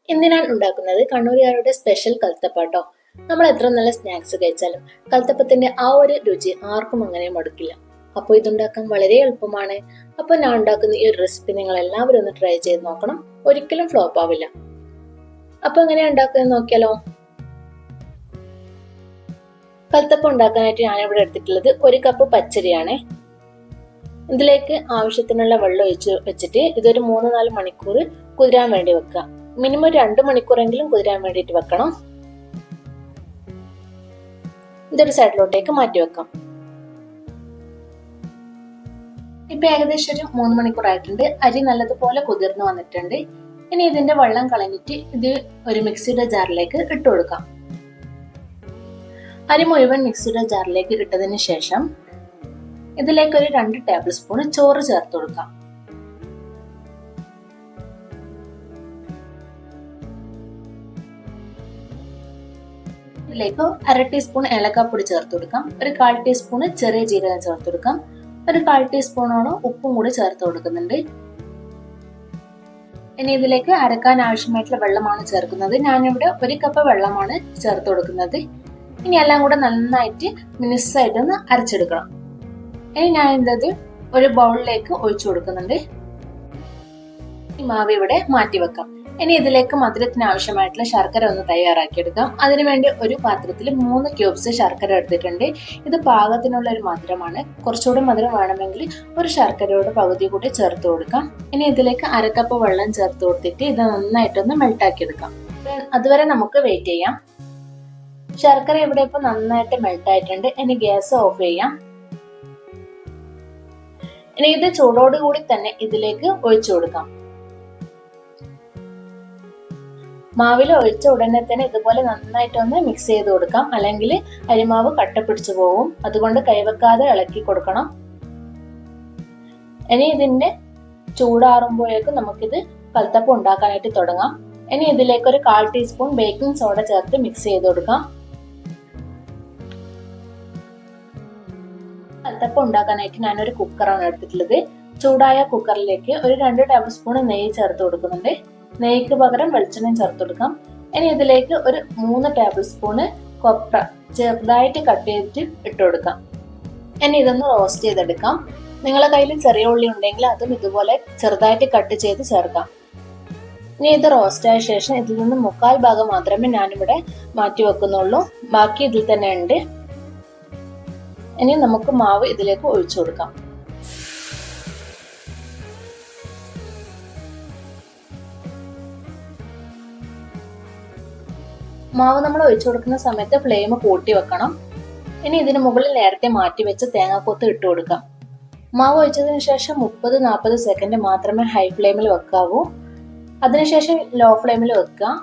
ഇന്ന് ഞാൻ ഉണ്ടാക്കുന്നത് കണ്ണൂരുകാരുടെ സ്പെഷ്യൽ കൽത്തപ്പാട്ടോ. നമ്മൾ എത്ര നല്ല സ്നാക്സ് കഴിച്ചാലും കൽത്തപ്പത്തിന്റെ ആ ഒരു രുചി ആർക്കും അങ്ങനെ മടുക്കില്ല. അപ്പോൾ ഇതുണ്ടാക്കാൻ വളരെ എളുപ്പമാണ്. അപ്പോൾ ഞാൻ ഉണ്ടാക്കുന്ന ഈ ഒരു റെസിപ്പി നിങ്ങൾ എല്ലാവരും ഒന്ന് ട്രൈ ചെയ്ത് നോക്കണം. ഒരിക്കലും ഫ്ലോപ്പ് ആവില്ല. അപ്പൊ എങ്ങനെയാ ഉണ്ടാക്കുന്നത് നോക്കിയാലോ. കൽത്തപ്പം ഉണ്ടാക്കാനായിട്ട് ഞാനിവിടെ എടുത്തിട്ടുള്ളത് 1 കപ്പ് പച്ചരിയാണ്. ഇതിലേക്ക് ആവശ്യത്തിനുള്ള വെള്ളം ഒഴിച്ച് വെച്ചിട്ട് ഇതൊരു 3-4 മണിക്കൂർ കുതിരാൻ വേണ്ടി വെക്കുക. മിനിമം 2 മണിക്കൂറെങ്കിലും കുതിരാൻ വേണ്ടിയിട്ട് വെക്കണം. ഇതൊരു സൈഡിലോട്ടേക്ക് മാറ്റി വെക്കാം. ഇപ്പൊ ഏകദേശം ഒരു 3 മണിക്കൂർ ആയിട്ടുണ്ട്. അരി നല്ലതുപോലെ കുതിർന്നു വന്നിട്ടുണ്ട്. ഇനി ഇതിന്റെ വെള്ളം കളഞ്ഞിട്ട് ഇത് ഒരു മിക്സിയുടെ ജാറിലേക്ക് ഇട്ട് കൊടുക്കാം. അരി മുഴുവൻ മിക്സിയുടെ ജാറിലേക്ക് ഇട്ടതിന് ശേഷം ഇതിലേക്ക് ഒരു 2 ടേബിൾ സ്പൂൺ ചോറ് ചേർത്ത് കൊടുക്കാം. ഇതിലേക്ക് 1/2 ടീസ്പൂൺ ഏലക്കാപ്പൊടി ചേർത്ത് കൊടുക്കാം. ഒരു 1/4 ടീസ്പൂൺ ചെറിയ ജീരകം ചേർത്ത് കൊടുക്കാം. ഒരു 1/4 ടീസ്പൂണോളം ഉപ്പും കൂടി ചേർത്ത് കൊടുക്കുന്നുണ്ട്. ഇനി ഇതിലേക്ക് അരക്കാൻ ആവശ്യമായിട്ടുള്ള വെള്ളമാണ് ചേർക്കുന്നത്. ഞാനിവിടെ 1 കപ്പ് വെള്ളമാണ് ചേർത്ത് കൊടുക്കുന്നത്. ഇനി എല്ലാം കൂടെ നന്നായിട്ട് മിനുസായിട്ടൊന്ന് അരച്ചെടുക്കണം. ഇനി ഞാൻ എന്തത് ഒരു ബൗളിലേക്ക് ഒഴിച്ചു കൊടുക്കുന്നുണ്ട്. ഈ മാവ് ഇവിടെ മാറ്റി വെക്കാം. ഇനി ഇതിലേക്ക് മധുരത്തിന് ആവശ്യമായിട്ടുള്ള ശർക്കര ഒന്ന് തയ്യാറാക്കിയെടുക്കാം. അതിനുവേണ്ടി ഒരു പാത്രത്തിൽ 3 ക്യൂബ്സ് ശർക്കര എടുത്തിട്ടുണ്ട്. ഇത് പാകത്തിനുള്ള ഒരു മധുരമാണ്. കുറച്ചുകൂടി മധുരം വേണമെങ്കിൽ ഒരു ശർക്കരയുടെ പകുതി കൂടി ചേർത്ത് കൊടുക്കാം. ഇനി ഇതിലേക്ക് 1/2 കപ്പ് വെള്ളം ചേർത്ത് കൊടുത്തിട്ട് ഇത് നന്നായിട്ടൊന്ന് മെൽട്ടാക്കി എടുക്കാം. അതുവരെ നമുക്ക് വെയിറ്റ് ചെയ്യാം. ശർക്കര ഇവിടെ ഇപ്പൊ നന്നായിട്ട് മെൽട്ടായിട്ടുണ്ട്. ഇനി ഗ്യാസ് ഓഫ് ചെയ്യാം. ഇനി ഇത് ചൂടോടുകൂടി തന്നെ ഇതിലേക്ക് ഒഴിച്ചു കൊടുക്കാം. മാവിൽ ഒഴിച്ച ഉടനെ തന്നെ ഇതുപോലെ നന്നായിട്ടൊന്ന് മിക്സ് ചെയ്ത് കൊടുക്കാം. അല്ലെങ്കിൽ അരിമാവ് കട്ട പിടിച്ചു പോകും. അതുകൊണ്ട് കൈവെക്കാതെ ഇളക്കി കൊടുക്കണം. ഇനി ഇതിന്റെ ചൂടാറുമ്പോഴേക്കും നമുക്കിത് കൽത്തപ്പം ഉണ്ടാക്കാനായിട്ട് തുടങ്ങാം. ഇനി ഇതിലേക്ക് ഒരു 1/4 ടീസ്പൂൺ ബേക്കിംഗ് സോഡ ചേർത്ത് മിക്സ് ചെയ്ത് കൊടുക്കാം. കൽത്തപ്പം ഉണ്ടാക്കാനായിട്ട് ഞാനൊരു കുക്കറാണ് എടുത്തിട്ടുള്ളത്. ചൂടായ കുക്കറിലേക്ക് ഒരു 2 ടേബിൾ സ്പൂൺ നെയ്യ് ചേർത്ത് കൊടുക്കുന്നുണ്ട്. നെയ്ക്ക് പകരം വെളിച്ചെണ്ണ ചേർത്ത് കൊടുക്കാം. ഇനി ഇതിലേക്ക് ഒരു 3 ടേബിൾ സ്പൂണ് കൊപ്ര ചെറുതായിട്ട് കട്ട് ചെയ്തിട്ട് ഇട്ട് കൊടുക്കാം. ഇനി ഇതൊന്ന് റോസ്റ്റ് ചെയ്തെടുക്കാം. നിങ്ങളുടെ കയ്യിൽ ചെറിയ ഉള്ളി ഉണ്ടെങ്കിൽ അതും ഇതുപോലെ ചെറുതായിട്ട് കട്ട് ചെയ്ത് ചേർക്കാം. ഇനി ഇത് റോസ്റ്റ് ആയ ശേഷം ഇതിൽ നിന്ന് 1/4 ഭാഗം മാത്രമേ ഞാനിവിടെ മാറ്റി വെക്കുന്നുള്ളൂ. ബാക്കി ഇതിൽ തന്നെ ഉണ്ട്. ഇനി നമുക്ക് മാവ് ഇതിലേക്ക് ഒഴിച്ചു കൊടുക്കാം. മാവ് നമ്മൾ ഒഴിച്ചു കൊടുക്കുന്ന സമയത്ത് ഫ്ലെയിം കൂട്ടി വെക്കണം. ഇനി ഇതിന് മുകളിൽ നേരത്തെ മാറ്റി വെച്ച് തേങ്ങാക്കൊത്ത് ഇട്ട് കൊടുക്കാം. മാവ് ഒഴിച്ചതിന് ശേഷം 30-40 സെക്കൻഡ് മാത്രമേ ഹൈ ഫ്ലെയിമിൽ വെക്കാവൂ. അതിനുശേഷം ലോ ഫ്ലെയിമിൽ വെക്കുക.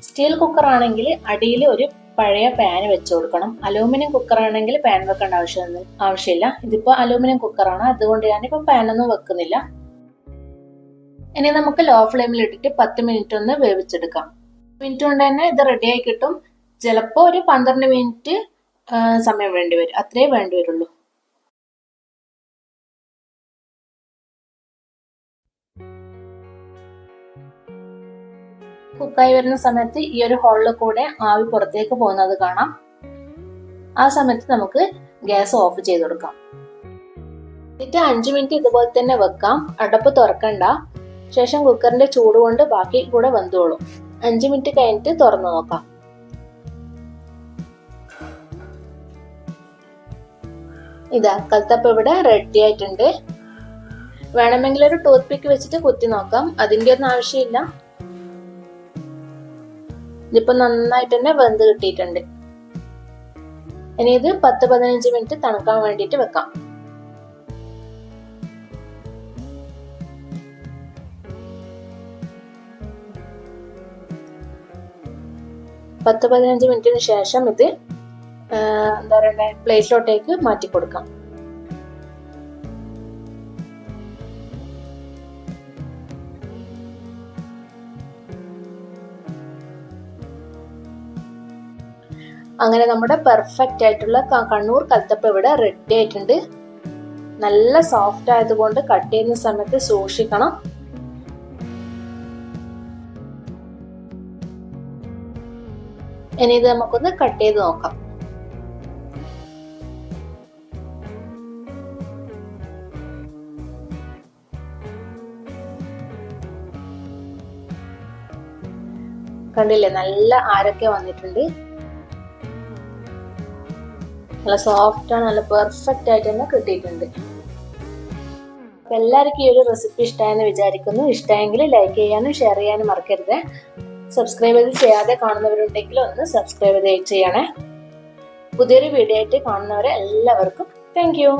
സ്റ്റീൽ കുക്കർ ആണെങ്കിൽ അടിയിൽ ഒരു പഴയ പാൻ വെച്ച് കൊടുക്കണം. അലൂമിനിയം കുക്കർ ആണെങ്കിൽ പാൻ വെക്കേണ്ട ആവശ്യമില്ല. ഇതിപ്പോ അലൂമിനിയം കുക്കറാണ്, അതുകൊണ്ട് ഞാനിപ്പോ പാനൊന്നും വെക്കുന്നില്ല. ഇനി നമുക്ക് ലോ ഫ്ലെയിമിൽ ഇട്ടിട്ട് 10 മിനിറ്റ് ഒന്ന് വേവിച്ചെടുക്കാം. മിനിറ്റ് കൊണ്ട് തന്നെ ഇത് റെഡിയായി കിട്ടും. ചിലപ്പോ ഒരു 12 മിനിറ്റ് സമയം വേണ്ടി വരും. അത്രേ വേണ്ടി വരുള്ളൂ. കുക്കായി വരുന്ന സമയത്ത് ഈ ഒരു ഹോളിൽ കൂടെ ആവി പുറത്തേക്ക് പോകുന്നത് കാണാം. ആ സമയത്ത് നമുക്ക് ഗ്യാസ് ഓഫ് ചെയ്ത് കൊടുക്കാം. എന്നിട്ട് 5 മിനിറ്റ് ഇതുപോലെ തന്നെ വെക്കാം. അടപ്പ് തുറക്കണ്ട. ശേഷം കുക്കറിന്റെ ചൂട് കൊണ്ട് ബാക്കി കൂടെ വെന്തോളും. 5 മിനിറ്റ് കഴിഞ്ഞിട്ട് തുറന്നു നോക്കാം. ഇതാ കൽത്തപ്പം ഇവിടെ റെഡി ആയിട്ടുണ്ട്. വേണമെങ്കിൽ ഒരു ടൂത്ത് പിക്ക് വെച്ചിട്ട് കുത്തി നോക്കാം. അതിന്റെ ഒന്നും ആവശ്യമില്ല. ഇതിപ്പോ നന്നായിട്ട് തന്നെ വെന്ത് കിട്ടിയിട്ടുണ്ട്. ഇനി ഇത് 10-15 മിനിറ്റ് തണുക്കാൻ വേണ്ടിയിട്ട് വെക്കാം. പത്ത് 15 മിനിറ്റിന് ശേഷം ഇത് എന്താ പറയണ്ടേ പ്ലേറ്റിലോട്ടേക്ക് മാറ്റി കൊടുക്കാം. അങ്ങനെ നമ്മുടെ പെർഫെക്റ്റ് ആയിട്ടുള്ള കണ്ണൂർ കൽത്തപ്പം ഇവിടെ റെഡി ആയിട്ടുണ്ട്. നല്ല സോഫ്റ്റ് ആയതുകൊണ്ട് കട്ട് ചെയ്യുന്ന സമയത്ത് സൂക്ഷിക്കണം. ഇനി ഇത് നമുക്കൊന്ന് കട്ട് ചെയ്ത് നോക്കാം. കണ്ടില്ലേ, നല്ല ആരൊക്കെ വന്നിട്ടുണ്ട്. നല്ല സോഫ്റ്റ് ആണ്, നല്ല പെർഫെക്റ്റ് ആയിട്ട് തന്നെ കിട്ടിയിട്ടുണ്ട്. അപ്പൊ എല്ലാവർക്കും ഈ ഒരു റെസിപ്പി ഇഷ്ടമായെന്ന് വിചാരിക്കുന്നു. ഇഷ്ടമെങ്കിൽ ലൈക്ക് ചെയ്യാനും ഷെയർ ചെയ്യാനും മറക്കരുത്. സബ്സ്ക്രൈബ് ചെയ്യാതെ കാണുന്നവരുണ്ടെങ്കിൽ ഒന്ന് സബ്സ്ക്രൈബ് ചെയ്യണേ. പുതിയൊരു വീഡിയോ ആയിട്ട് കാണുന്നവരെ എല്ലാവർക്കും താങ്ക് യു.